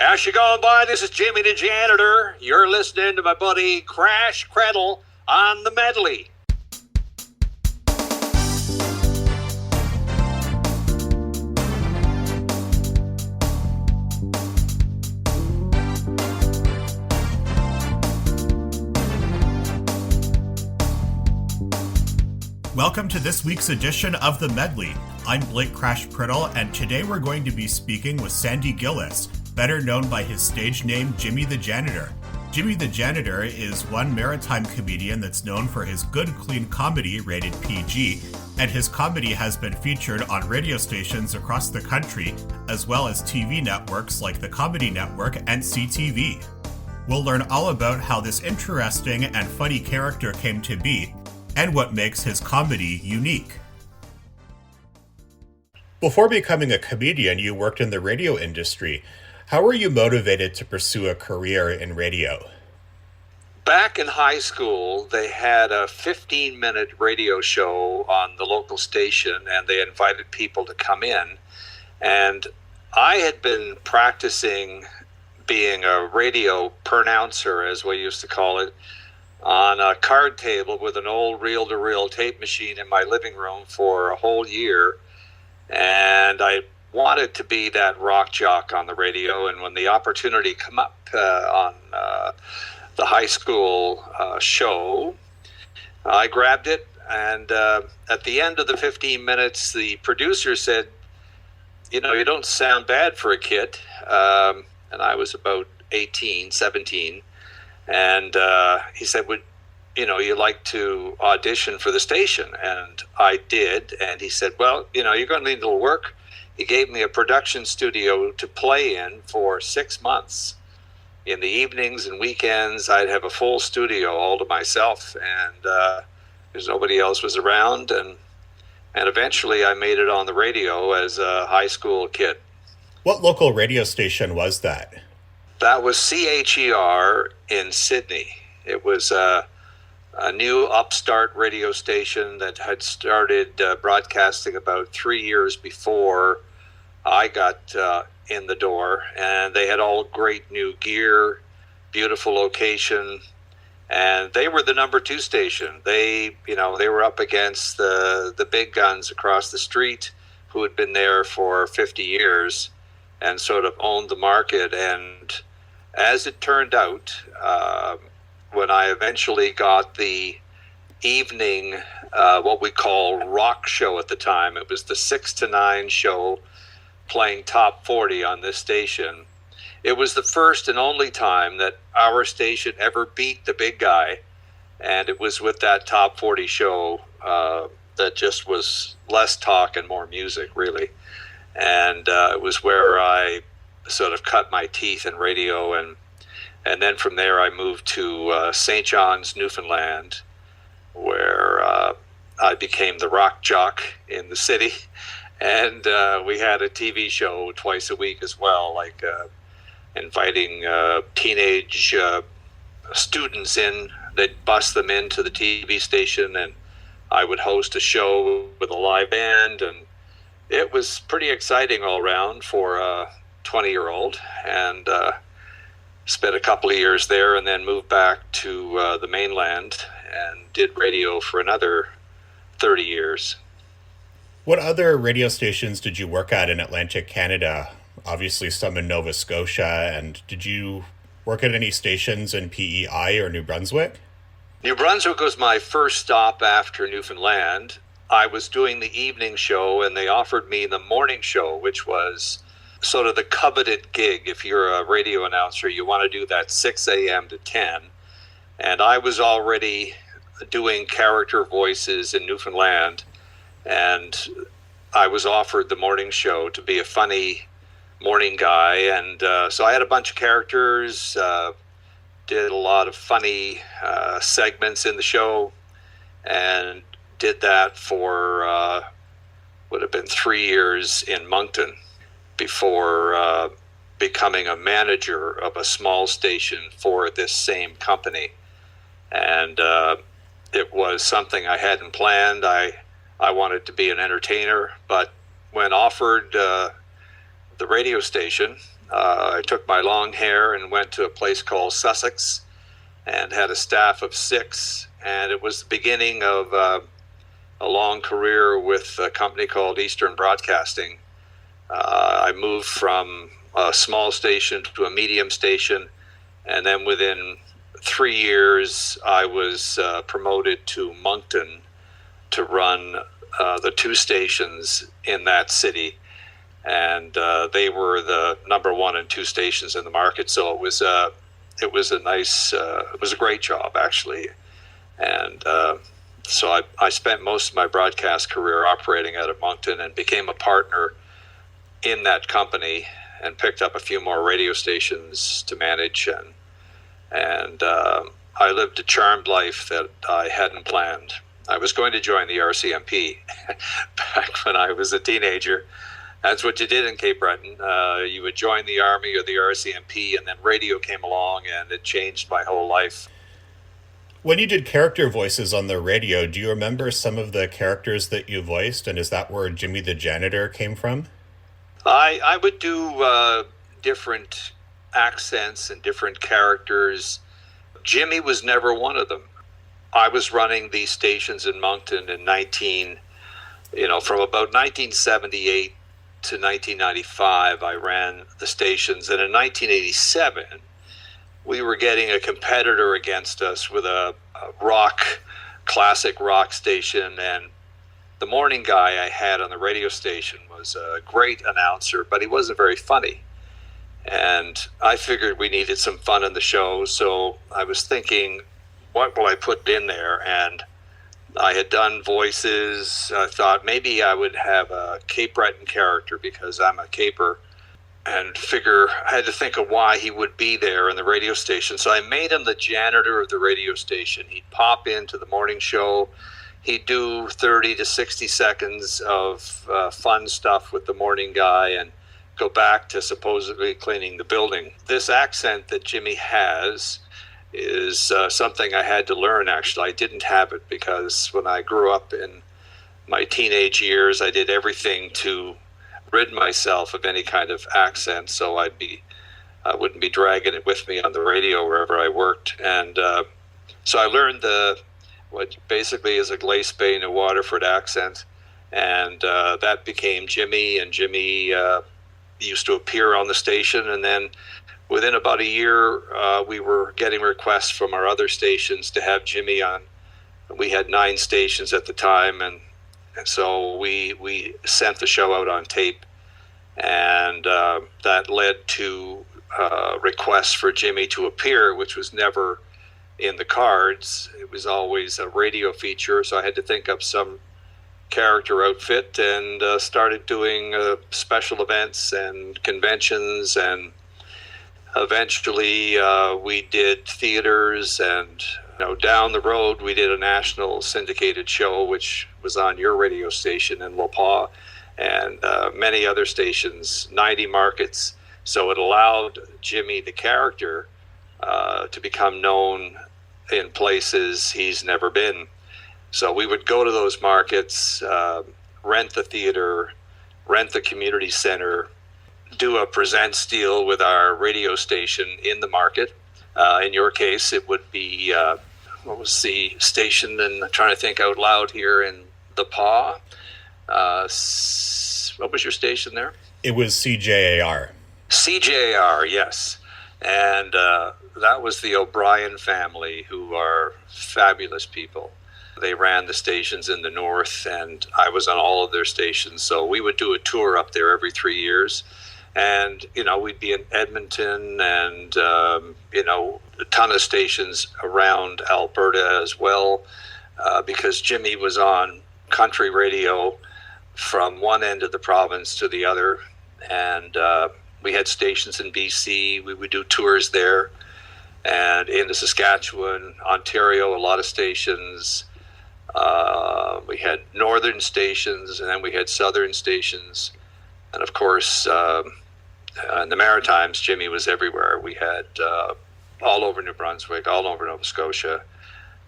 How's you going by? This is Jimmy the Janitor. You're listening to my buddy Crash Cradle on the medley. Welcome to this week's edition of The Medley. I'm Blake Crash Priddle, and today we're going to be speaking with Sandy Gillis, better known by his stage name Jimmy the Janitor. Jimmy the Janitor is one maritime comedian that's known for his good, clean comedy rated PG, and his comedy has been featured on radio stations across the country, as well as TV networks like the Comedy Network and CTV. We'll learn all about how this interesting and funny character came to be, and what makes his comedy unique. Before becoming a comedian, you worked in the radio industry. How were you motivated to pursue a career in radio? Back in high school, they had a 15-minute radio show on the local station, and they invited people to come in. And I had been practicing being a radio pronouncer, as we used to call it, on a card table with an old reel-to-reel tape machine in my living room for a whole year. And I wanted to be that rock jock on the radio. And when the opportunity came up on the high school show, I grabbed it. And at the end of the 15 minutes, the producer said, you know, you don't sound bad for a kid. And I was about 18, 17. And he said, would you like to audition for the station? And I did. And he said, well, you're going to need a little work. He gave me a production studio to play in for 6 months. In the evenings and weekends, I'd have a full studio all to myself, and because nobody else was around. And eventually I made it on the radio as a high school kid. What local radio station was that? That was CHER in Sydney. It was a new upstart radio station that had started broadcasting about 3 years before I got in the door. And they had all great new gear, beautiful location, and they were the number 2 station. They were up against the big guns across the street who had been there for 50 years and sort of owned the market. And as it turned out, when I eventually got the evening, what we call rock show at the time, it was the 6 to 9 show playing top 40 on this station. It was the first and only time that our station ever beat the big guy. And it was with that top 40 show that just was less talk and more music, really. And it was where I sort of cut my teeth in radio, and then from there I moved to St. John's, Newfoundland, where I became the rock jock in the city, and we had a TV show twice a week as well, like inviting teenage students in. They'd bus them into the TV station, and I would host a show with a live band, and it was pretty exciting all around for a 20-year-old, and spent a couple of years there, and then moved back to the mainland and did radio for another 30 years. What other radio stations did you work at in Atlantic Canada? Obviously some in Nova Scotia, and did you work at any stations in PEI or New Brunswick? New Brunswick was my first stop after Newfoundland. I was doing the evening show, and they offered me the morning show, which was sort of the coveted gig. If you're a radio announcer, you want to do that 6 a.m. to 10. And I was already doing character voices in Newfoundland, and I was offered the morning show to be a funny morning guy. And so I had a bunch of characters, did a lot of funny segments in the show, and did that for would have been 3 years in Moncton before becoming a manager of a small station for this same company. And it was something I hadn't planned. I wanted to be an entertainer, but when offered the radio station, I took my long hair and went to a place called Sussex and had a staff of 6. And it was the beginning of a long career with a company called Eastern Broadcasting. I moved from a small station to a medium station, and then within 3 years, I was promoted to Moncton to run the 2 stations in that city. And they were the number 1 and 2 stations in the market. So it was a nice, it was a great job, actually. And so I spent most of my broadcast career operating out of Moncton and became a partner in that company and picked up a few more radio stations to manage. And I lived a charmed life that I hadn't planned. I was going to join the RCMP back when I was a teenager. That's what you did in Cape Breton. You would join the Army or the RCMP, and then radio came along, and it changed my whole life. When you did character voices on the radio, do you remember some of the characters that you voiced, and is that where Jimmy the Janitor came from? I would do different accents and different characters. Jimmy was never one of them. I was running these stations in Moncton from about 1978 to 1995, I ran the stations. And in 1987, we were getting a competitor against us with a classic rock station. And the morning guy I had on the radio station was a great announcer, but he wasn't very funny. And I figured we needed some fun in the show. So I was thinking, what will I put in there? And I had done voices. I thought maybe I would have a Cape Breton character because I'm a Caper, and I had to think of why he would be there in the radio station. So I made him the janitor of the radio station. He'd pop into the morning show. He'd do 30 to 60 seconds of fun stuff with the morning guy and go back to supposedly cleaning the building. This accent that Jimmy has is something I had to learn, actually. I didn't have it because when I grew up in my teenage years, I did everything to rid myself of any kind of accent, so I wouldn't be dragging it with me on the radio wherever I worked. And so I learned what basically is a Glace Bay, New Waterford accent, and that became Jimmy, and Jimmy used to appear on the station, and then within about a year, we were getting requests from our other stations to have Jimmy on. We had 9 stations at the time, and so we sent the show out on tape, and that led to requests for Jimmy to appear, which was never in the cards. It was always a radio feature, so I had to think up some character outfit and started doing special events and conventions, and eventually we did theaters, and down the road we did a national syndicated show which was on your radio station in LaPaw, and many other stations, 90 markets. So it allowed Jimmy the character to become known in places he's never been. So we would go to those markets, rent the theater, rent the community center, do a presents deal with our radio station in the market. In your case, it would be, what was the station? And I'm trying to think out loud here in the Paw. What was your station there? It was CJAR. CJAR, yes. And that was the O'Brien family, who are fabulous people. They ran the stations in the north, and I was on all of their stations. So we would do a tour up there every 3 years. And, we'd be in Edmonton and, a ton of stations around Alberta as well, because Jimmy was on country radio from one end of the province to the other. And we had stations in BC. We would do tours there. And into Saskatchewan, Ontario, a lot of stations. We had northern stations, and then we had southern stations. And of course, in the Maritimes, Jimmy was everywhere. We had all over New Brunswick, all over Nova Scotia,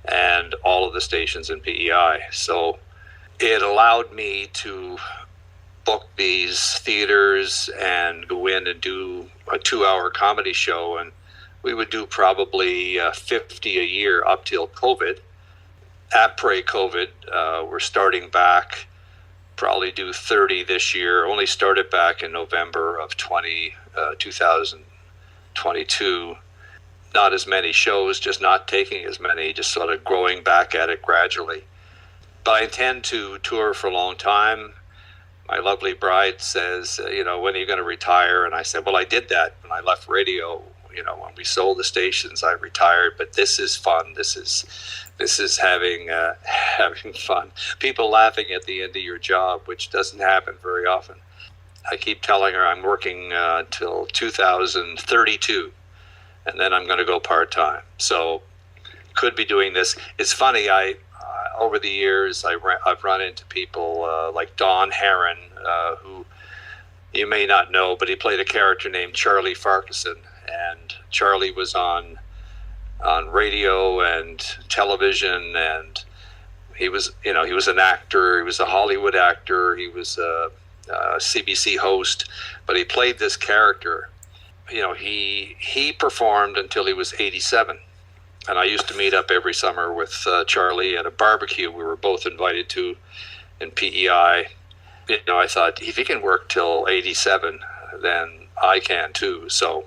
and all of the stations in PEI. So it allowed me to book these theaters and go in and do a 2-hour comedy show, and we would do probably 50 a year up till COVID. Après COVID, we're starting back, probably do 30 this year. Only started back in November of 2022. Not as many shows, just not taking as many, just sort of growing back at it gradually. But I intend to tour for a long time. My lovely bride says, when are you going to retire? And I said, well, I did that when I left radio. When we sold the stations, I retired. But this is fun. This is having fun. People laughing at the end of your job, which doesn't happen very often. I keep telling her I'm working till 2032, and then I'm going to go part-time. So could be doing this. It's funny, over the years, I've run into people like Don Herron, who you may not know, but he played a character named Charlie Farquharson, and Charlie was on radio and television, and he was an actor. He was a Hollywood actor. He was a CBC host, but he played this character. He performed until he was 87. And I used to meet up every summer with Charlie at a barbecue we were both invited to in PEI. I thought, if he can work till 87, then I can too. So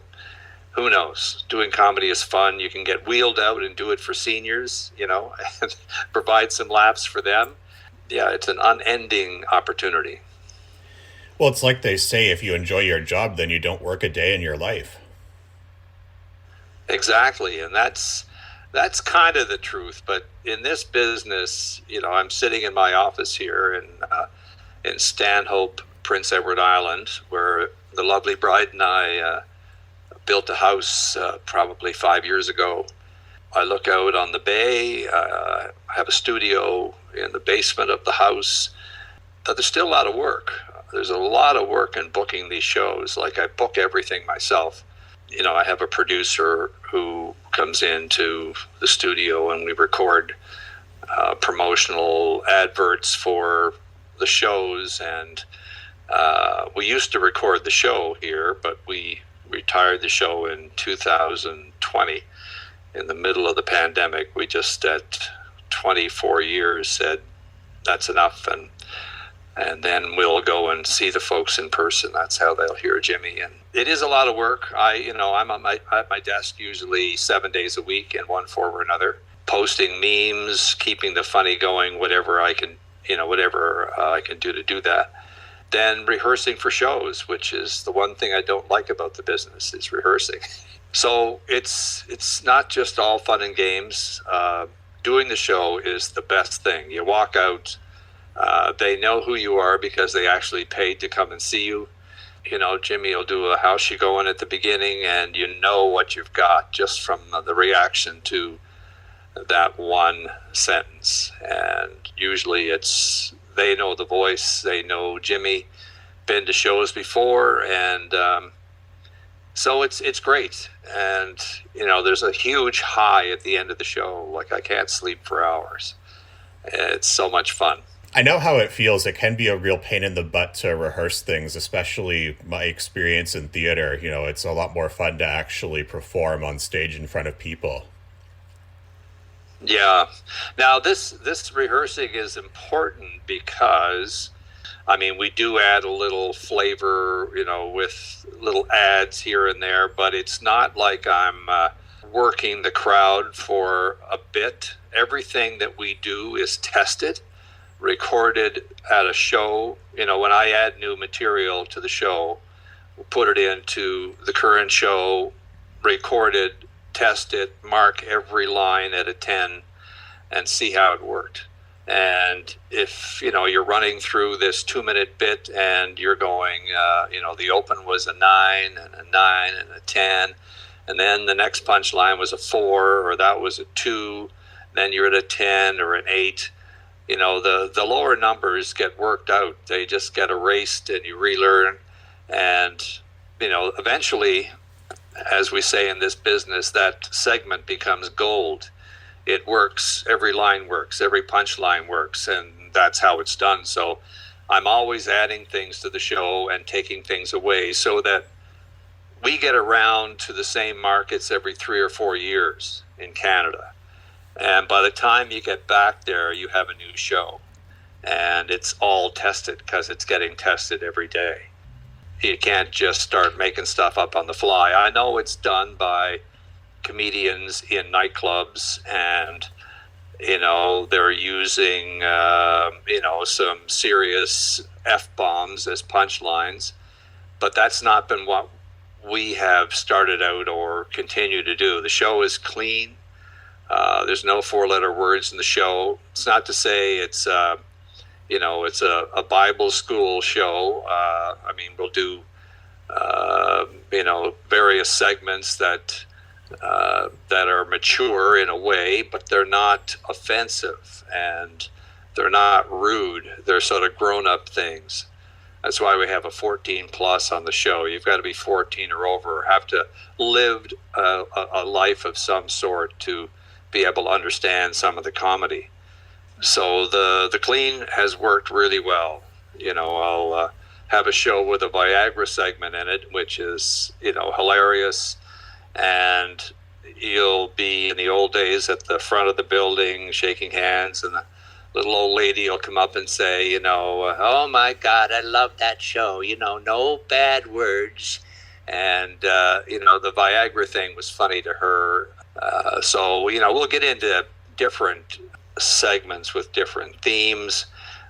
who knows? Doing comedy is fun. You can get wheeled out and do it for seniors, and provide some laughs for them. Yeah, it's an unending opportunity. Well, it's like they say, if you enjoy your job, then you don't work a day in your life. Exactly, and that's kind of the truth. But in this business, I'm sitting in my office here in Stanhope, Prince Edward Island, where the lovely bride and I built a house probably 5 years ago. I look out on the bay. I have a studio in the basement of the house. But there's still a lot of work. There's a lot of work in booking these shows. Like, I book everything myself. I have a producer who comes into the studio and we record promotional adverts for the shows. And we used to record the show here, but we retired the show in 2020 in the middle of the pandemic. We just, at 24 years, said that's enough, and then we'll go and see the folks in person. That's how they'll hear Jimmy. And it is a lot of work. I'm at my desk usually 7 days a week in one form or another, posting memes, keeping the funny going, whatever I can do to do that. Then rehearsing for shows, which is the one thing I don't like about the business, is rehearsing. So it's not just all fun and games. Doing the show is the best thing. You walk out, they know who you are because they actually paid to come and see you. Jimmy will do a how's she going at the beginning, and you know what you've got just from the reaction to that one sentence. And usually they know the voice, they know Jimmy, been to shows before, and so it's great. And there's a huge high at the end of the show. Like, I can't sleep for hours. It's so much fun. I know how it feels. It can be a real pain in the butt to rehearse things, especially my experience in theater. It's a lot more fun to actually perform on stage in front of people. Yeah. Now, this rehearsing is important because, we do add a little flavor, with little ads here and there, but it's not like I'm working the crowd for a bit. Everything that we do is tested, recorded at a show. When I add new material to the show, we'll put it into the current show, record it, test it, mark every line at a 10, and see how it worked. And if you're running through this 2-minute bit and you're going, the open was a 9 and a 9 and a 10, and then the next punchline was a 4, or that was a 2, then you're at a 10 or an 8. The lower numbers get worked out. They just get erased and you relearn. And, eventually, as we say in this business, that segment becomes gold. It works. Every line works. Every punchline works. And that's how it's done. So I'm always adding things to the show and taking things away so that we get around to the same markets every 3 or 4 years in Canada. And by the time you get back there, you have a new show. And it's all tested because it's getting tested every day. You can't just start making stuff up on the fly. I know it's done by comedians in nightclubs, and they're using some serious F-bombs as punchlines, but that's not been what we have started out or continue to do. The show is clean. There's no 4-letter words in the show. It's not to say it's it's a Bible school show. We'll do various segments that are mature in a way, but they're not offensive and they're not rude. They're sort of grown-up things. That's why we have a 14 plus on the show. You've got to be 14 or over, or have to live a life of some sort to be able to understand some of the comedy. So the clean has worked really well. I'll have a show with a Viagra segment in it, which is, hilarious. And you'll be in the old days at the front of the building shaking hands, and the little old lady will come up and say, oh my God, I love that show. No bad words. And, the Viagra thing was funny to her. So we'll get into different segments with different themes,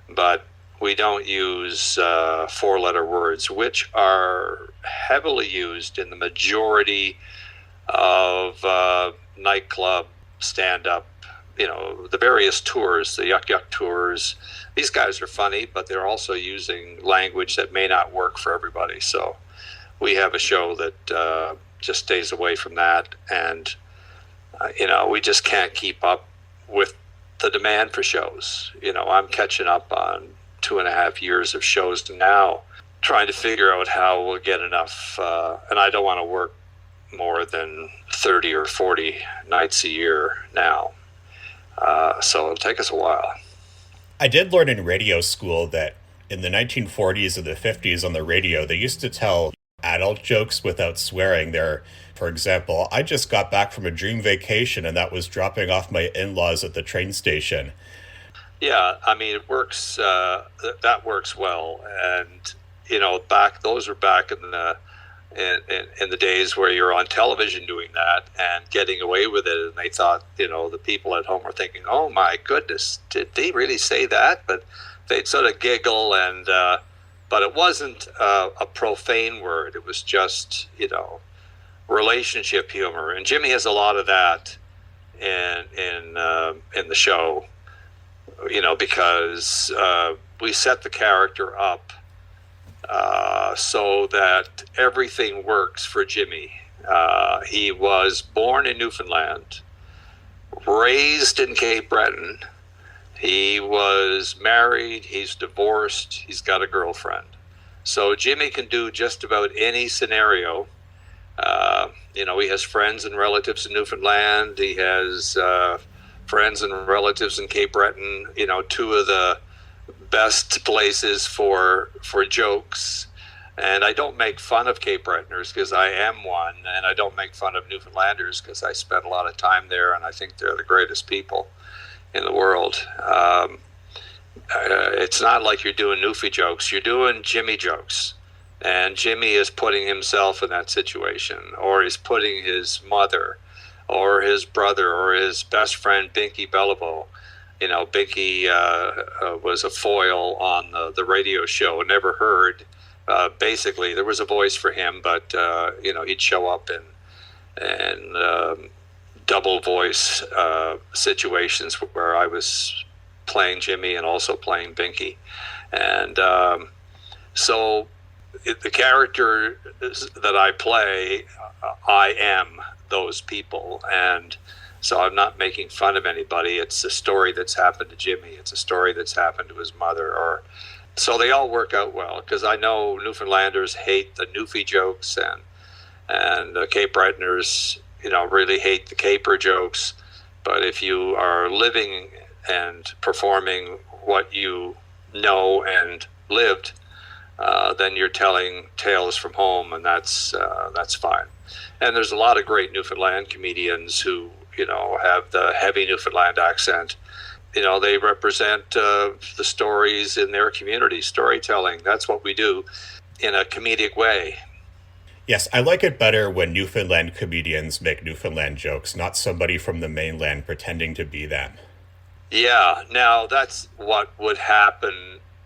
but we don't use 4-letter words, which are heavily used in the majority of nightclub stand-up, the various tours, the Yuck Yuck tours. These guys are funny, but they're also using language that may not work for everybody. So we have a show that just stays away from that. And, we just can't keep up with the demand for shows. I'm catching up on 2.5 years of shows now, trying to figure out how we'll get enough. And I don't want to work more than 30 or 40 nights a year now. So it'll take us a while. I did learn in radio school that in the 1940s and the 50s on the radio, they used to tell adult jokes without swearing. For example, I just got back from a dream vacation, and that was dropping off my in-laws at the train station. Yeah, it works. That works well. And, those are back in the days where you're on television doing that and getting away with it. And they thought, the people at home were thinking, oh my goodness, did they really say that? But they'd sort of giggle, and but it wasn't a profane word. It was just, relationship humor. And Jimmy has a lot of that in the show, because we set the character up so that everything works for Jimmy. He was born in Newfoundland, raised in Cape Breton. He was married, he's divorced, he's got a girlfriend. So Jimmy can do just about any scenario. He has friends and relatives in Newfoundland. He has friends and relatives in Cape Breton, two of the best places for jokes. And I don't make fun of Cape Bretoners because I am one, and I don't make fun of Newfoundlanders because I spent a lot of time there, and I think they're the greatest people in the world. It's not like you're doing Newfie jokes. You're doing Jimmy jokes. And Jimmy is putting himself in that situation, or he's putting his mother or his brother or his best friend, Binky Beliveau. Binky was a foil on the radio show, never heard. Basically, there was a voice for him, but, he'd show up in double voice situations where I was playing Jimmy and also playing Binky. And so the character that I play, I am those people. And so I'm not making fun of anybody. It's a story that's happened to Jimmy. It's a story that's happened to his mother. So they all work out well, because I know Newfoundlanders hate the Newfie jokes, and Cape Bretoners, really hate the caper jokes. But if you are living and performing what you know and lived, then you're telling tales from home, and that's fine. And there's a lot of great Newfoundland comedians who, have the heavy Newfoundland accent. They represent the stories in their community, storytelling. That's what we do in a comedic way. Yes, I like it better when Newfoundland comedians make Newfoundland jokes, not somebody from the mainland pretending to be them. Yeah, now that's what would happen,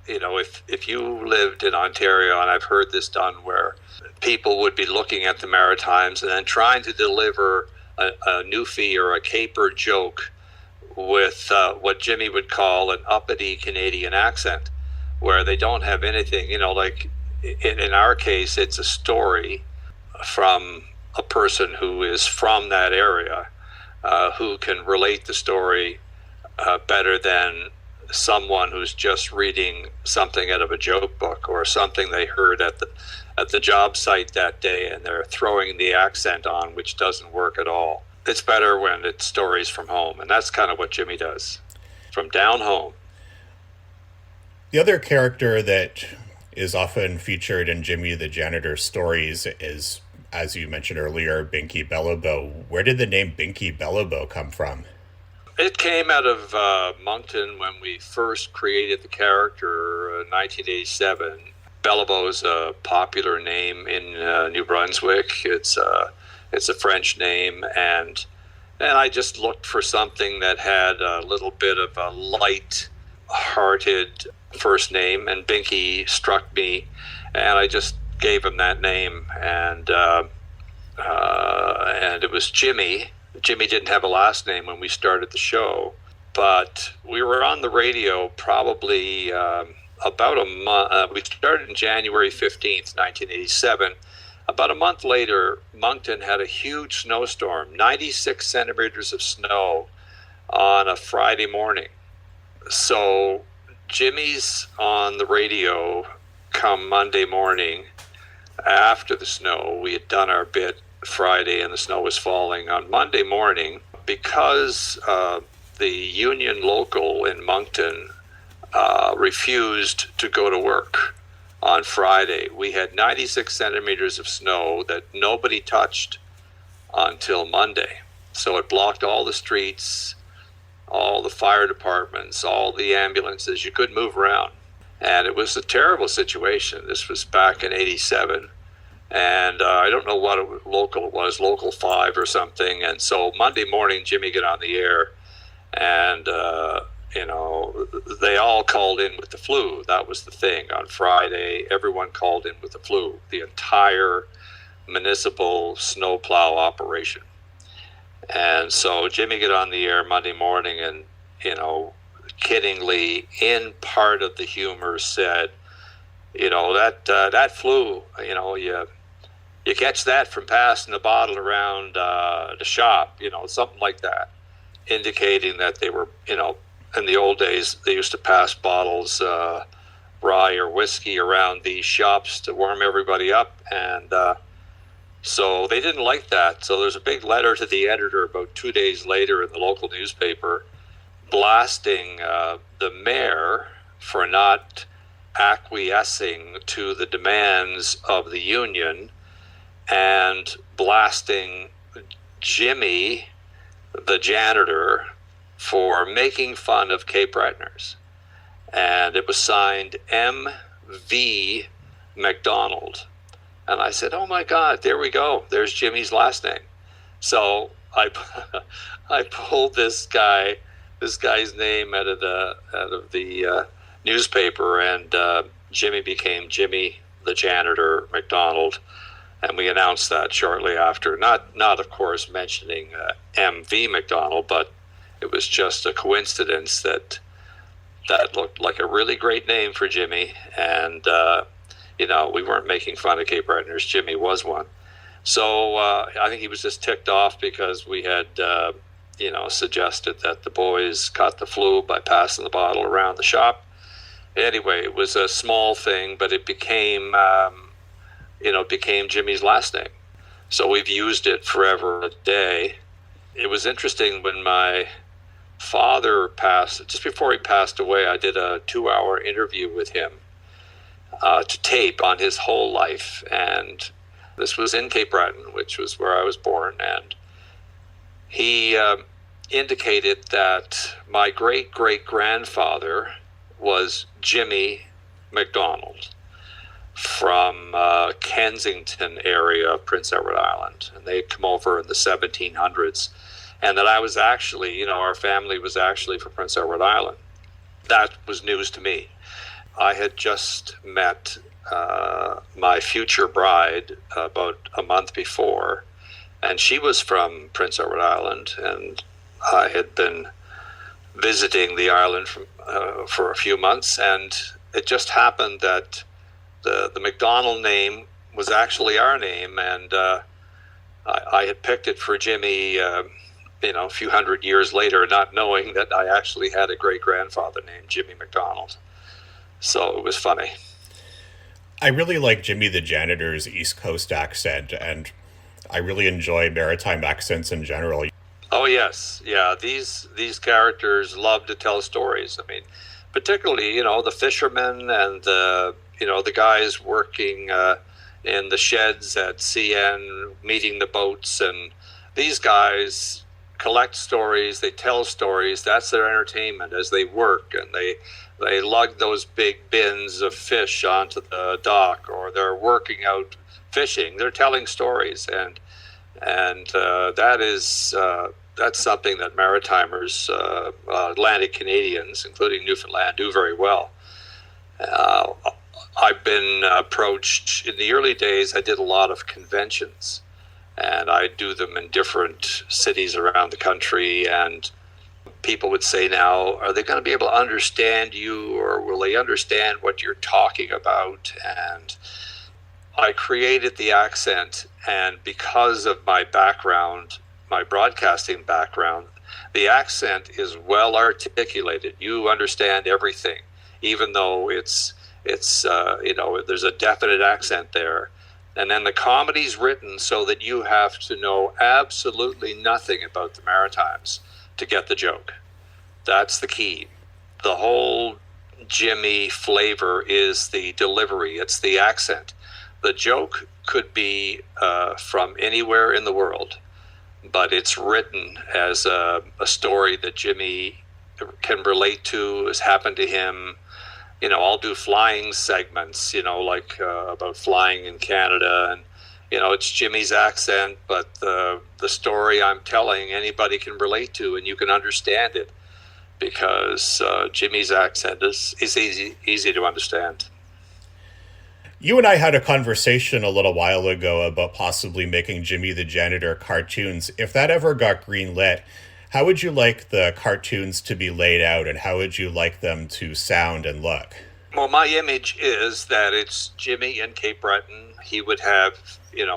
if you lived in Ontario, and I've heard this done where people would be looking at the Maritimes and then trying to deliver a Newfie or a caper joke with what Jimmy would call an uppity Canadian accent, where they don't have anything, like in our case, it's a story from a person who is from that area, who can relate the story better than someone who's just reading something out of a joke book or something they heard at the job site that day, and they're throwing the accent on, which doesn't work at all. It's better when it's stories from home, and that's kind of what Jimmy does, from down home. The other character that is often featured in Jimmy the Janitor stories is, as you mentioned earlier, Binky Bellowbow. Where did the name Binky Bellowbow come from? It came out of Moncton when we first created the character in 1987. Bellowbow is a popular name in New Brunswick. It's a French name, and I just looked for something that had a little bit of a light-hearted first name, and Binky struck me, and I just gave him that name, and it was Jimmy. Jimmy didn't have a last name when we started the show, but we were on the radio probably about a month. We started in January 15th, 1987. About a month later, Moncton had a huge snowstorm, 96 centimeters of snow on a Friday morning. So Jimmy's on the radio come Monday morning after the snow. We had done our bit Friday and the snow was falling. On Monday morning, because the union local in Moncton refused to go to work on Friday, we had 96 centimeters of snow that nobody touched until Monday. So it blocked all the streets, all the fire departments, all the ambulances. You couldn't move around. And it was a terrible situation. This was back in 87. And I don't know what local it was, Local 5 or something. And so Monday morning, Jimmy got on the air, and, they all called in with the flu. That was the thing. On Friday, everyone called in with the flu, the entire municipal snowplow operation. And so Jimmy got on the air Monday morning and, kiddingly, in part of the humor, said, that flu, you catch that from passing the bottle around the shop, something like that, indicating that they were, in the old days, they used to pass bottles, rye or whiskey around these shops to warm everybody up. And so they didn't like that. So there's a big letter to the editor about 2 days later in the local newspaper blasting the mayor for not acquiescing to the demands of the union, and blasting Jimmy the Janitor for making fun of Cape Bretoners. And it was signed M.V. McDonald. And I said, oh my God, there we go. There's Jimmy's last name. So I pulled this guy's name out of the newspaper, and Jimmy became Jimmy the Janitor McDonald. And we announced that shortly after, not of course mentioning M.V. McDonald, but it was just a coincidence that looked like a really great name for Jimmy. And, we weren't making fun of Cape Bretoners. Jimmy was one. So I think he was just ticked off because we had, suggested that the boys caught the flu by passing the bottle around the shop. Anyway, it was a small thing, but it became Jimmy's last name. So we've used it forever a day. It was interesting when my father passed, just before he passed away, I did a 2-hour interview with him. to tape on his whole life. And this was in Cape Breton, which was where I was born. And he indicated that my great-great-grandfather was Jimmy MacDonald from Kensington area of Prince Edward Island. And they had come over in the 1700s. And that I was actually, our family was actually from Prince Edward Island. That was news to me. I had just met my future bride about a month before, and she was from Prince Edward Island, and I had been visiting the island for a few months, and it just happened that the MacDonald name was actually our name, and I had picked it for Jimmy a few hundred years later, not knowing that I actually had a great-grandfather named Jimmy MacDonald. So it was funny. I really like Jimmy the Janitor's East Coast accent, and I really enjoy maritime accents in general. Oh, yes. Yeah, these characters love to tell stories. I mean, particularly, the fishermen and the guys working in the sheds at CN, meeting the boats, and these guys collect stories, they tell stories. That's their entertainment as they work, and they lug those big bins of fish onto the dock, or they're working out fishing. They're telling stories, and that's something that maritimers, Atlantic Canadians, including Newfoundland, do very well. I've been approached in the early days. I did a lot of conventions, and I do them in different cities around the country, and people would say now, are they going to be able to understand you, or will they understand what you're talking about? And I created the accent, and because of my background, my broadcasting background, the accent is well articulated. You understand everything, even though it's there's a definite accent there. And then the comedy's written so that you have to know absolutely nothing about the Maritimes to get the joke. That's the key. The whole Jimmy flavor is the delivery. It's the accent. The joke could be from anywhere in the world, but it's written as a story that Jimmy can relate to, has happened to him. I'll do flying segments, about flying in Canada, and it's Jimmy's accent, but the story I'm telling, anybody can relate to, and you can understand it because Jimmy's accent is easy to understand. You and I had a conversation a little while ago about possibly making Jimmy the Janitor cartoons. If that ever got greenlit, how would you like the cartoons to be laid out, and how would you like them to sound and look? Well, my image is that it's Jimmy in Cape Breton. He would have,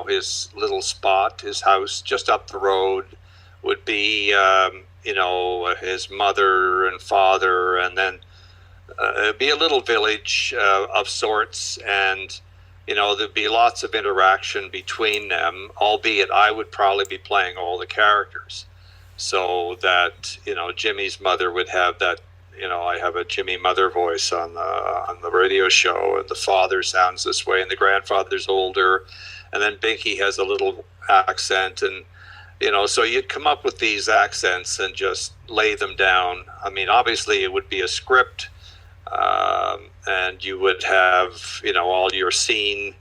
his little spot, his house just up the road would be, his mother and father, and then it'd be a little village of sorts, and there'd be lots of interaction between them, albeit I would probably be playing all the characters, so that Jimmy's mother would have that. I have a Jimmy mother voice on the radio show, and the father sounds this way, and the grandfather's older, and then Binky has a little accent, and so you'd come up with these accents and just lay them down. I mean, obviously it would be a script. And you would have, all your scenes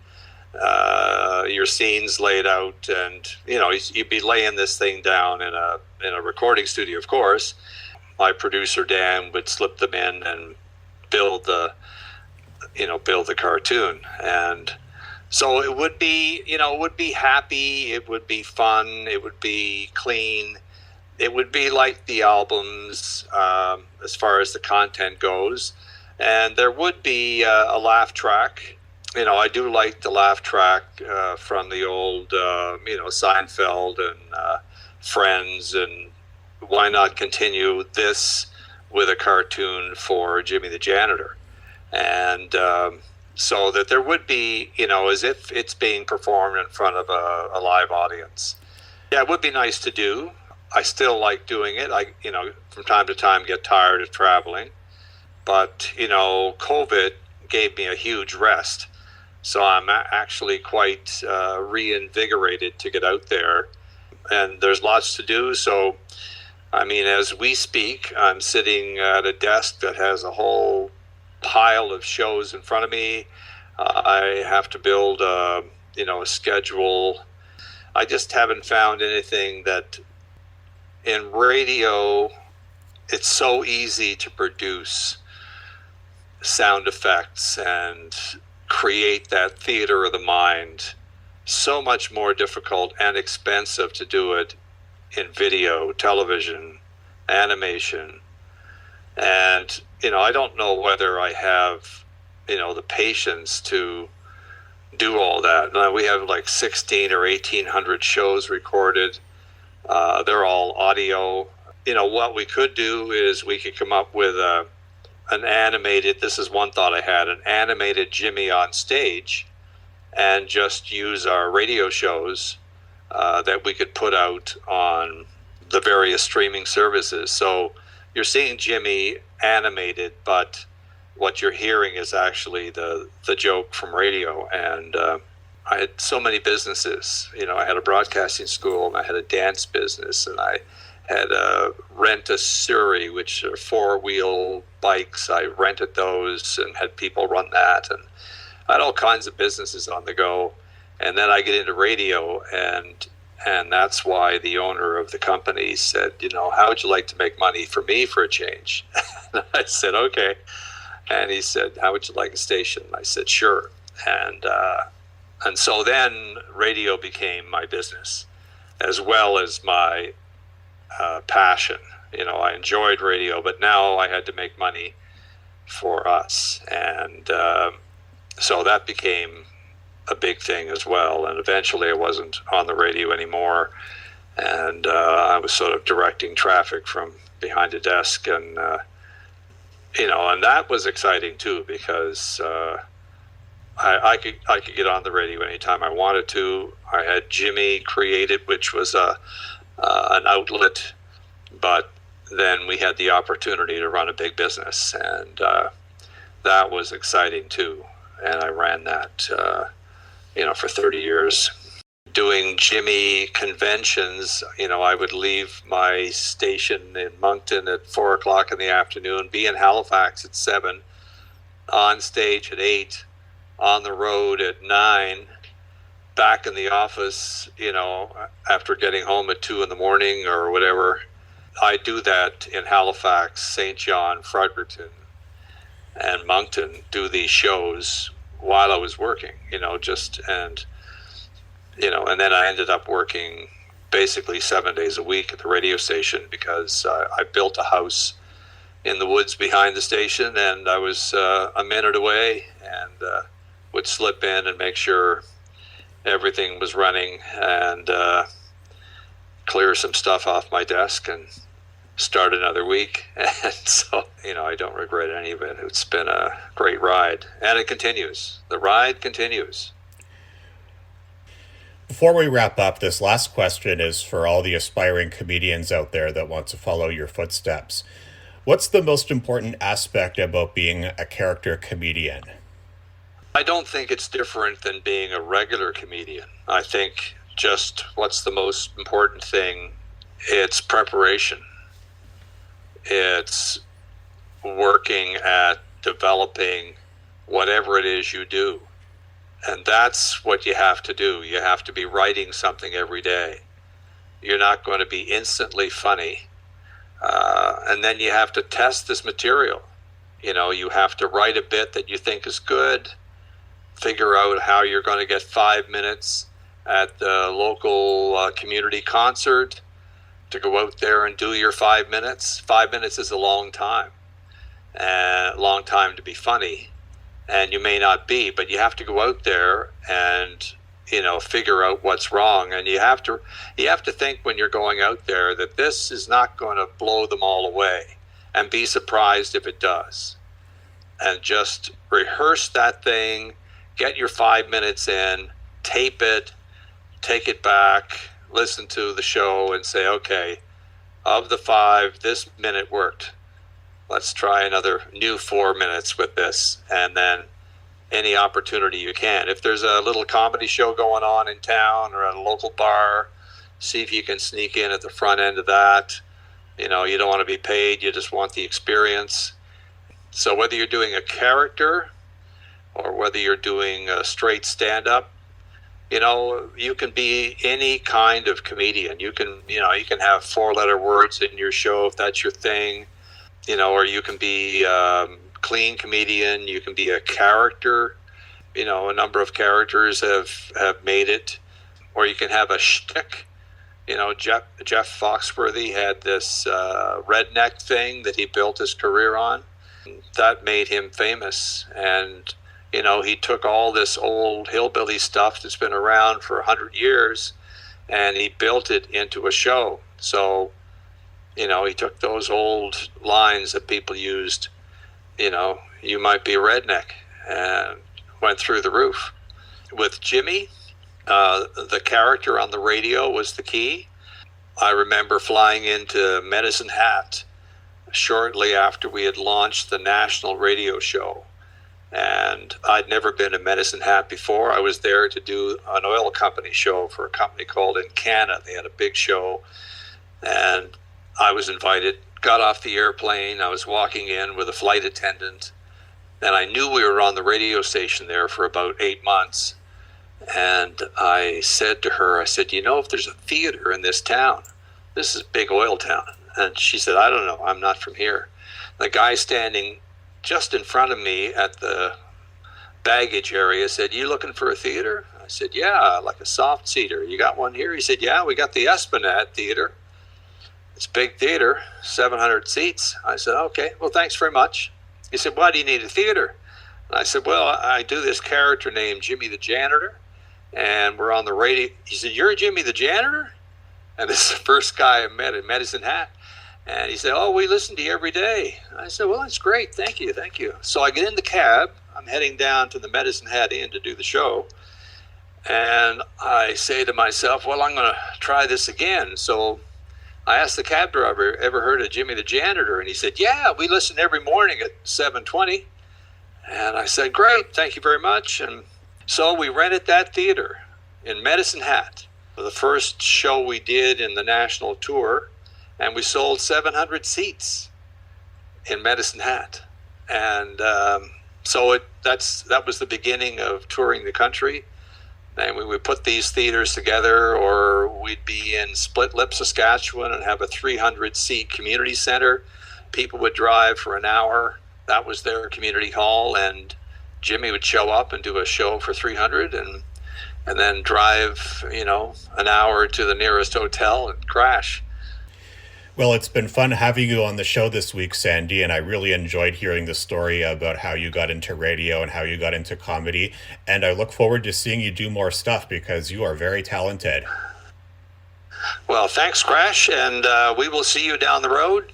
laid out, and you'd be laying this thing down in a recording studio. Of course, my producer Dan would slip them in and build the cartoon, and so it would be, it would be happy, it would be fun, it would be clean. It would be like the albums as far as the content goes. And there would be a laugh track. I do like the laugh track from the old, Seinfeld and Friends. And why not continue this with a cartoon for Jimmy the Janitor? And so that there would be, as if it's being performed in front of a live audience. Yeah, it would be nice to do. I still like doing it. I, from time to time get tired of traveling. But, COVID gave me a huge rest. So I'm actually quite reinvigorated to get out there, and there's lots to do. So, I mean, as we speak, I'm sitting at a desk that has a whole pile of shows in front of me. I have to build a schedule. I just haven't found anything that in radio, it's so easy to produce sound effects and create that theater of the mind. So much more difficult and expensive to do it in video, television, animation. And, I don't know whether I have, the patience to do all that. Now, we have like 16 or 1,800 shows recorded. They're all audio. What we could do is we could come up with an animated, this is one thought I had, an animated Jimmy on stage, and just use our radio shows that we could put out on the various streaming services. So you're seeing Jimmy animated, but what you're hearing is actually the joke from radio. And I had so many businesses. I had a broadcasting school, and I had a dance business, and I had a rent-a-Surrey, which are four-wheel bikes. I rented those and had people run that, and I had all kinds of businesses on the go. And then I get into radio, and that's why the owner of the company said, how would you like to make money for me for a change? And I said, okay. And he said, how would you like a station? I said, sure. And so then radio became my business, as well as my passion. I enjoyed radio, but now I had to make money for us. And so that became a big thing as well. And eventually I wasn't on the radio anymore. And I was sort of directing traffic from behind a desk. And, and that was exciting too, because I could get on the radio anytime I wanted to. I had Jimmy created, which was an outlet, but then we had the opportunity to run a big business, and that was exciting too. And I ran that, for 30 years. Doing Jimmy conventions, I would leave my station in Moncton at 4 o'clock in the afternoon, be in Halifax at 7, on stage at 8, on the road at 9, back in the office, after getting home at 2 in the morning or whatever. I do that in Halifax, St. John, Fredericton, and Moncton, do these shows while I was working, and then I ended up working basically 7 days a week at the radio station, because I built a house in the woods behind the station, and I was a minute away, and would slip in and make sure everything was running, and clear some stuff off my desk and start another week. And so, I don't regret any of it. It's been a great ride, and it continues. The ride continues. Before we wrap up, this last question is for all the aspiring comedians out there that want to follow your footsteps. What's the most important aspect about being a character comedian? I don't think it's different than being a regular comedian. I think just what's the most important thing, it's preparation. It's working at developing whatever it is you do. And that's what you have to do. You have to be writing something every day. You're not going to be instantly funny. And then you have to test this material. You have to write a bit that you think is good, figure out how you're going to get 5 minutes at the local community concert to go out there and do your 5 minutes. 5 minutes is a long time to be funny. And you may not be, but you have to go out there and, figure out what's wrong. And you have to think when you're going out there that this is not going to blow them all away, and be surprised if it does. And just rehearse that thing, get your 5 minutes in, tape it, take it back, listen to the show and say, okay, of the 5, this minute worked. Let's try another new 4 minutes with this. And then any opportunity you can. If there's a little comedy show going on in town or at a local bar, see if you can sneak in at the front end of that. You know, you don't want to be paid, you just want the experience. So whether you're doing a character or whether you're doing a straight stand-up, you know, you can be any kind of comedian. You can have 4-letter words in your show if that's your thing, you know, or you can be clean comedian. You can be a character. You know, a number of characters have made it. Or you can have a shtick. You know, Jeff Foxworthy had this redneck thing that he built his career on. That made him famous. And you know, he took all this old hillbilly stuff that's been around for 100 years and he built it into a show. So, you know, he took those old lines that people used, you know, you might be a redneck, and went through the roof. With Jimmy, the character on the radio was the key. I remember flying into Medicine Hat shortly after we had launched the national radio show. And I'd never been to Medicine Hat before. I was there to do an oil company show for a company called A.K.A. They had a big show, and I was invited. Got off the airplane. I was walking in with a flight attendant, and I knew we were on the radio station there for about 8 months. And I said to her, I said, you know, if there's a theater in this town, this is a big oil town. And she said, I don't know. I'm not from here. The guy standing just in front of me at the baggage area said, you looking for a theater? I said, yeah, like a soft seater. You got one here? He said, yeah, we got the Esplanade Theater. It's a big theater, 700 seats. I said, okay, well, thanks very much. He said, why do you need a theater? And I said, well, I do this character named Jimmy the Janitor, and we're on the radio. He said, you're Jimmy the Janitor? And this is the first guy I met in Medicine Hat. And he said, oh, we listen to you every day. I said, well, that's great. Thank you. So I get in the cab. I'm heading down to the Medicine Hat Inn to do the show. And I say to myself, well, I'm going to try this again. So I asked the cab driver, ever heard of Jimmy the Janitor? And he said, yeah, we listen every morning at 7:20. And I said, great. Thank you very much. And so we rented that theater in Medicine Hat for the first show we did in the national tour. And we sold 700 seats in Medicine Hat. And so that was the beginning of touring the country. And we would put these theaters together, or we'd be in Split Lip, Saskatchewan, and have a 300-seat community center. People would drive for an hour. That was their community hall. And Jimmy would show up and do a show for 300 and then drive, you know, an hour to the nearest hotel and crash. Well, it's been fun having you on the show this week, Sandy, and I really enjoyed hearing the story about how you got into radio and how you got into comedy. And I look forward to seeing you do more stuff because you are very talented. Well, thanks, Crash, and we will see you down the road.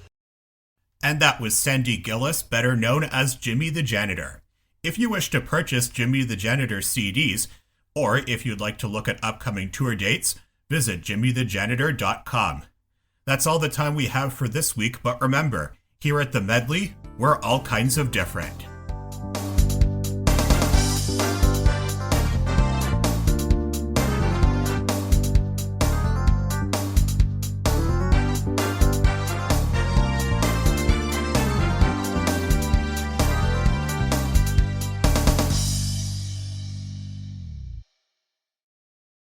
And that was Sandy Gillis, better known as Jimmy the Janitor. If you wish to purchase Jimmy the Janitor CDs, or if you'd like to look at upcoming tour dates, visit jimmythejanitor.com. That's all the time we have for this week, but remember, here at The Medley, we're all kinds of different.